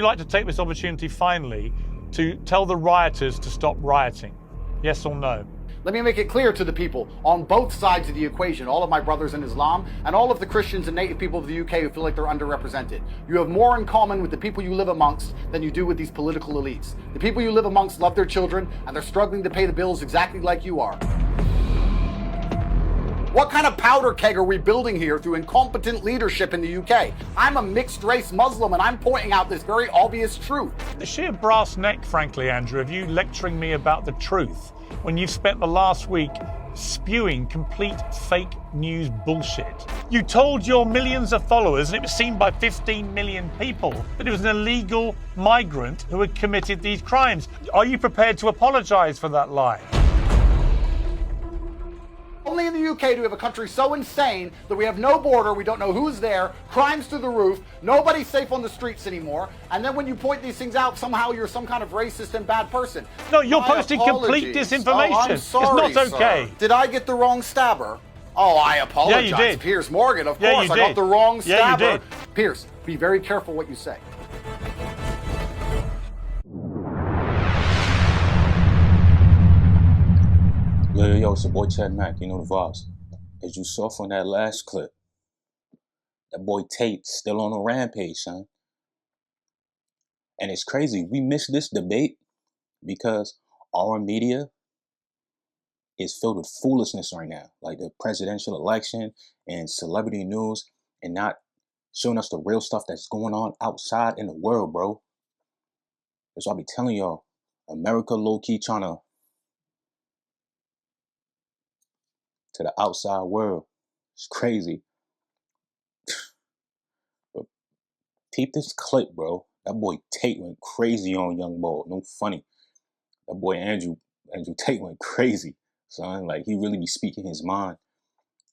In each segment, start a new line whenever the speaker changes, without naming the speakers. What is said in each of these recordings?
I'd like to take this opportunity finally to tell the rioters to stop rioting. Yes or no?
Let me make it clear to the people on both sides of the equation, all of my brothers in Islam and all of the Christians and native people of the UK who feel like they're underrepresented. You have more in common with the people you live amongst than you do with these political elites. The people you live amongst love their children and they're struggling to pay the bills exactly like you are. What kind of powder keg are we building here through incompetent leadership in the UK? I'm a mixed race Muslim and I'm pointing out this very obvious truth.
The sheer brass neck, frankly, Andrew, of you lecturing me about the truth when you've spent the last week spewing complete fake news bullshit. You told your millions of followers, and it was seen by 15 million people, that it was an illegal migrant who had committed these crimes. Are you prepared to apologize for that lie?
Only in the UK do we have a country so insane that we have no border, we don't know who's there, crimes through the roof, nobody's safe on the streets anymore, and then when you point these things out, somehow you're some kind of racist and bad person.
No, you're posting complete disinformation.
Oh, I'm sorry,
it's not okay.
Sir. Did I get the wrong stabber? Oh, I apologize.
Yeah, you did.
Piers Morgan, of
Yeah,
course,
you
I got
did.
the wrong stabber.
Yeah, you did.
Piers, be very careful what you say.
Yo, it's your boy Chad Macc, you know the vibes. As you saw from that last clip, that boy Tate still on a rampage, son. And it's crazy, we missed this debate because our media is filled with foolishness right now. Like the presidential election and celebrity news and not showing us the real stuff that's going on outside in the world, bro. That's why I be telling y'all, America low-key trying to the outside world. It's crazy. But peep this clip, bro. That boy Tate went crazy on young boy. No funny. That boy Andrew Tate went crazy, son. Like he really be speaking his mind.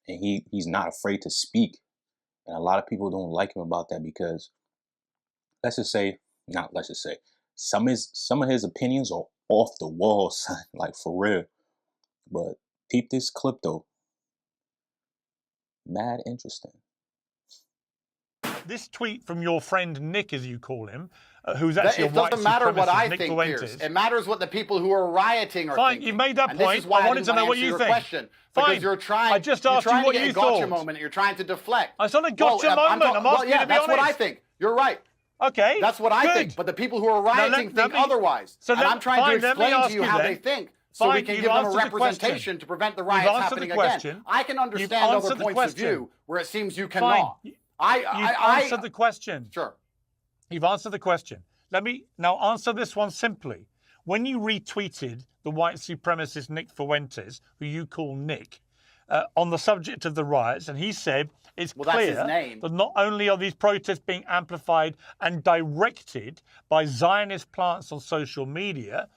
And he's not afraid to speak. And a lot of people don't like him about that because some of his opinions are off the wall, son. Like for real. But peep this clip though. Mad interesting.
This tweet from your friend Nick, as you call him, who's actually a
it
white
doesn't matter what I
Nick
think,
Fuentes.
Piers. It matters what the people who are rioting are
Fine,
thinking.
you made that
and
point.
This is why
I wanted to know what you think.
Question,
Fine.
Because you're trying.
I just asked you what
to get
you
a gotcha
thought.
moment. And you're trying to deflect.
It's not a gotcha moment. I'm asking you to be
that's what I
honest.
think. You're right.
Okay.
That's what I think. But the people who are rioting think otherwise.
So
and I'm trying to explain to you how they think. So we can give them a representation to prevent the riots happening again. I can understand other points of view where it seems you cannot.
You've answered the question.
Sure.
You've answered the question. Let me now answer this one simply. When you retweeted the white supremacist Nick Fuentes, who you call Nick, on the subject of the riots, and he said it's clear that not only are these protests being amplified and directed by Zionist plants on social media,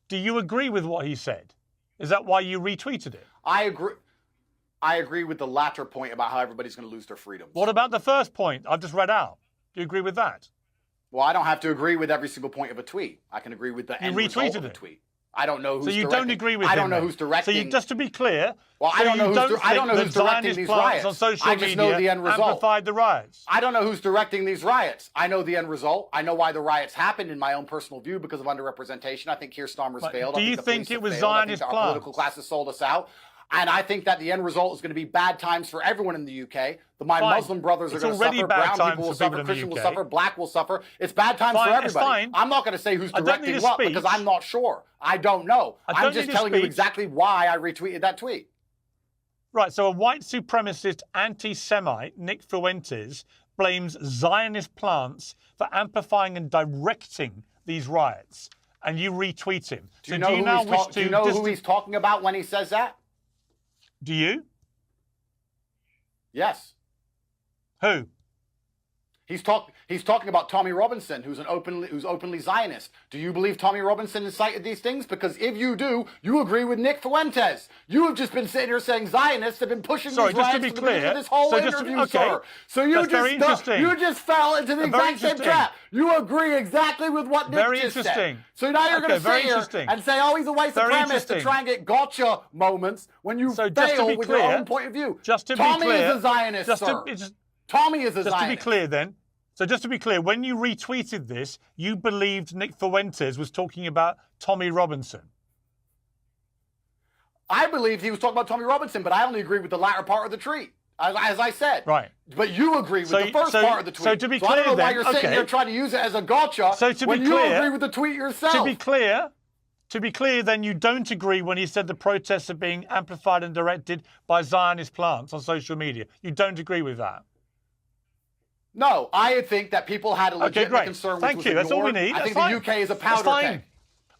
do you agree with what he said? Is that why you retweeted it?
I agree. I agree with the latter point about how everybody's going to lose their freedoms.
What about the first point I've just read out? Do you agree with that?
Well, I don't have to agree with every single point of a tweet. I can agree with the end result of a tweet. I don't know who's directing.
So you don't agree with him?
I don't know who's directing.
So just to be clear,
well, I don't know who's directing these riots.
On social
I just know the end result.
Amplified the riots.
I don't know who's directing these riots. I know the end result. I know why the riots happened in my own personal view because of underrepresentation. I think Keir Starmer's failed.
Do you think it was Zionist plans?
Our political classes sold us out. And I think that the end result is going to be bad times for everyone in the UK. My Muslim brothers are going to suffer, brown people will suffer, Christian will suffer, black will suffer. It's bad times for everybody. I'm not going to say who's directing what because I'm not sure. I don't know. I'm just telling you exactly why I retweeted that tweet.
Right, so a white supremacist anti-Semite, Nick Fuentes, blames Zionist plants for amplifying and directing these riots. And you retweet him.
Do you know who he's talking about when he says that?
Do you?
Yes.
Who?
He's talking about Tommy Robinson, who's openly Zionist. Do you believe Tommy Robinson incited these things? Because if you do, you agree with Nick Fuentes. You have just been sitting here saying Zionists have been pushing these riots for the beginning of this whole interview, sir. So you just fell into the exact same trap. You agree exactly with what Nick just said. So now you're going to sit here and say, oh, he's a white supremacist to try and get gotcha moments when you fail with your own point of view.
Just to be
Tommy
clear,
is a Zionist, sir. Tommy is a Zionist.
Just to be clear then, So just to be clear, when you retweeted this, you believed Nick Fuentes was talking about Tommy Robinson.
I believed he was talking about Tommy Robinson, but I only agree with the latter part of the tweet, as I said.
Right.
But you agree with the first part of the tweet.
So to be clear,
I don't know why
then,
you're sitting here trying to use it as a gotcha when you agree with the tweet yourself.
To be clear, then you don't agree when he said the protests are being amplified and directed by Zionist plants on social media. You don't agree with that.
No, I think that people had a legitimate concern.
Thank you. That's all we need.
I think the UK is a powder keg.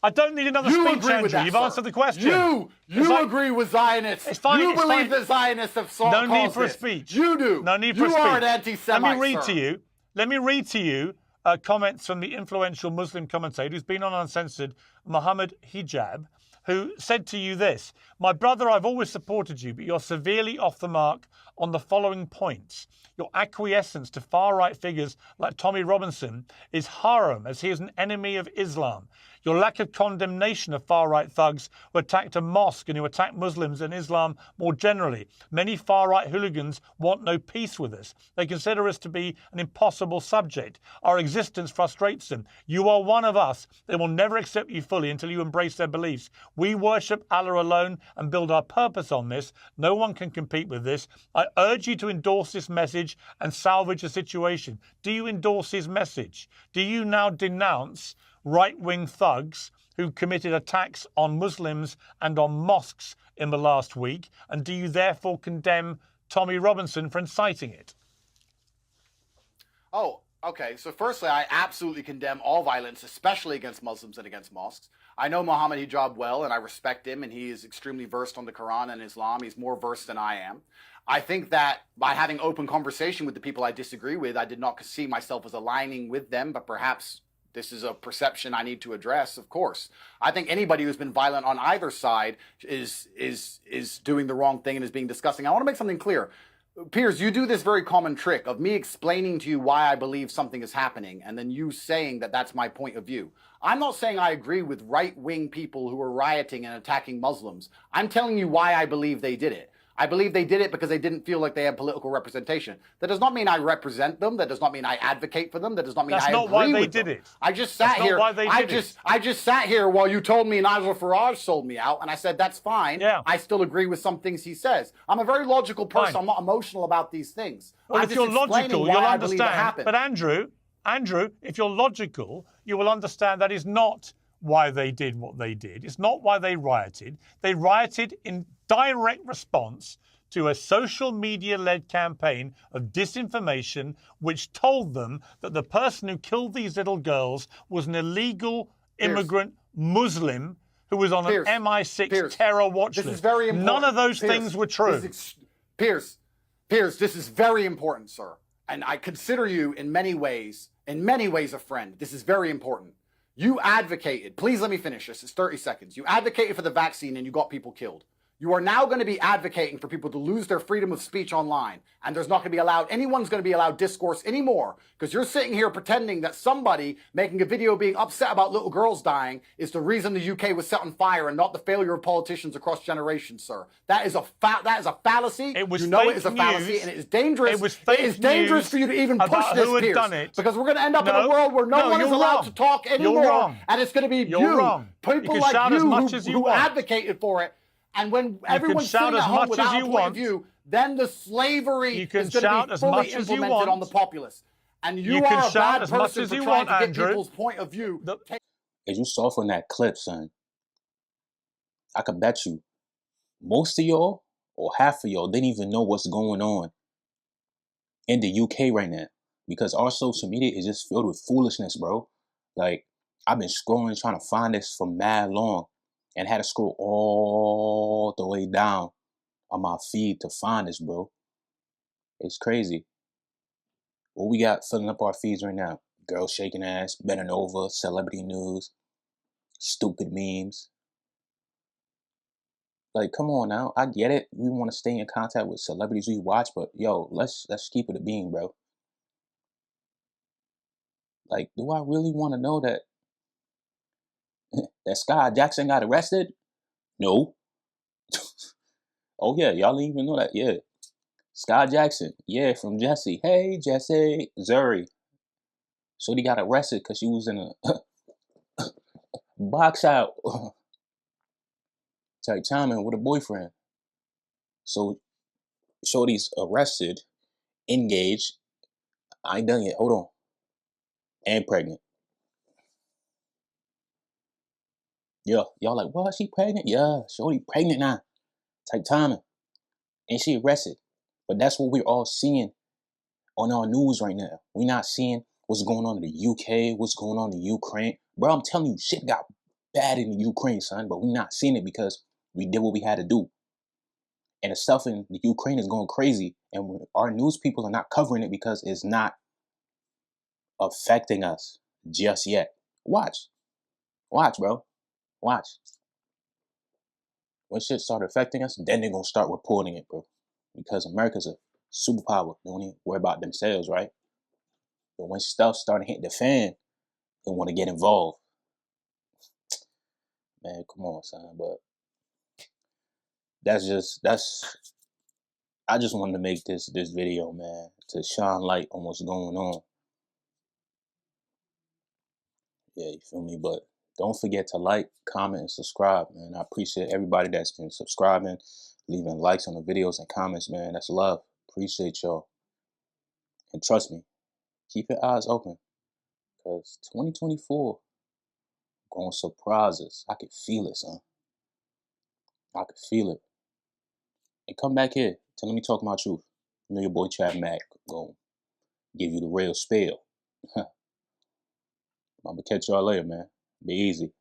I don't need another speech, Andrew. You've answered the question.
You agree with Zionists.
It's fine.
You believe that Zionists have solved
No need for a speech.
You do.
No need for a speech.
You are an anti-Semite,
Let me read to you comments from the influential Muslim commentator who's been on Uncensored, Muhammad Hijab, who said to you this: "My brother, I've always supported you, but you're severely off the mark on the following points. Your acquiescence to far-right figures like Tommy Robinson is haram, as he is an enemy of Islam. Your lack of condemnation of far-right thugs who attacked a mosque and who attack Muslims and Islam more generally. Many far-right hooligans want no peace with us. They consider us to be an impossible subject. Our existence frustrates them. You are one of us. They will never accept you fully until you embrace their beliefs. We worship Allah alone and build our purpose on this. No one can compete with this. I urge you to endorse this message and salvage the situation." Do you endorse his message? Do you now denounce right-wing thugs who committed attacks on Muslims and on mosques in the last week? And do you therefore condemn Tommy Robinson for inciting it?
Oh, okay. So firstly, I absolutely condemn all violence, especially against Muslims and against mosques. I know Muhammad Hijab well, and I respect him, and he is extremely versed on the Quran and Islam. He's more versed than I am. I think that by having open conversation with the people I disagree with, I did not see myself as aligning with them, but perhaps this is a perception I need to address, of course. I think anybody who's been violent on either side is doing the wrong thing and is being disgusting. I want to make something clear. Piers, you do this very common trick of me explaining to you why I believe something is happening and then you saying that that's my point of view. I'm not saying I agree with right-wing people who are rioting and attacking Muslims. I'm telling you why I believe they did it. I believe they did it because they didn't feel like they had political representation. That does not mean I represent them. That does not mean I advocate for them. That does not mean I agree with them. That's not why they did it. I just sat here. I just sat here while you told me Nigel Farage sold me out, and I said that's fine.
Yeah.
I still agree with some things he says. I'm a very logical person. I'm not emotional about these things.
Well, if you're logical, you'll understand. But Andrew, if you're logical, you will understand that is not why they did what they did. It's not why they rioted. They rioted in direct response to a social media-led campaign of disinformation which told them that the person who killed these little girls was an illegal immigrant Muslim who was on an MI6 terror watch list.
This is very important.
None of those things were true.
Piers, this is very important, sir. And I consider you in many ways a friend. This is very important. You advocated, please let me finish this, it's 30 seconds. You advocated for the vaccine and you got people killed. You are now going to be advocating for people to lose their freedom of speech online. And there's not going to be anyone's going to be allowed discourse anymore. Because you're sitting here pretending that somebody making a video being upset about little girls dying is the reason the UK was set on fire and not the failure of politicians across generations, sir. That is a fallacy.
It was
you know it is a fallacy and it is dangerous. It is dangerous for you to even push this, Piers. Because we're going to end up in a world where no one is allowed to talk anymore. And it's going to be people like you who advocated for it. And when everyone's sitting at home without a point of view, then the slavery is going to be fully implemented on the populace. And you are a bad person for trying to get people's point of view.
As you saw from that clip, son, I could bet you most of y'all or half of y'all didn't even know what's going on in the UK right now. Because our social media is just filled with foolishness, bro. Like, I've been scrolling trying to find this for mad long. And had to scroll all the way down on my feed to find this, bro. It's crazy. What we got filling up our feeds right now? Girls shaking ass, Better Nova, celebrity news, stupid memes. Like, come on now. I get it. We want to stay in contact with celebrities we watch, but yo, let's keep it a bean, bro. Like, do I really want to know that Sky Jackson got arrested? No. Oh yeah, y'all didn't even know that. Yeah. Sky Jackson. Yeah, from Jesse. Hey, Jesse. Zuri. Shorty got arrested because she was in a box out type timing with a boyfriend. So Shorty's arrested, engaged. I ain't done yet. Hold on. And pregnant. Yeah. Y'all like, what? She pregnant? Yeah. Shorty pregnant now. Type timing. And she arrested. But that's what we're all seeing on our news right now. We're not seeing what's going on in the UK, what's going on in Ukraine. Bro, I'm telling you, shit got bad in the Ukraine, son. But we're not seeing it because we did what we had to do. And the stuff in the Ukraine is going crazy. And our news people are not covering it because it's not affecting us just yet. Watch. Watch, bro. Watch. When shit start affecting us, then they're going to start reporting it, bro. Because America's a superpower. They don't even worry about themselves, right? But when stuff starting hitting the fan, they want to get involved. Man, come on, son. But I just wanted to make this video, man, to shine light on what's going on. Yeah, you feel me? But don't forget to like, comment, and subscribe, man. I appreciate everybody that's been subscribing, leaving likes on the videos and comments, man. That's love. Appreciate y'all. And trust me, keep your eyes open, because 2024 gonna surprise us. I can feel it, son. I can feel it. And come back here to Let Me Talk My Truth. You know your boy Chad Macc gonna give you the real spill. I'm gonna catch y'all later, man. Be easy.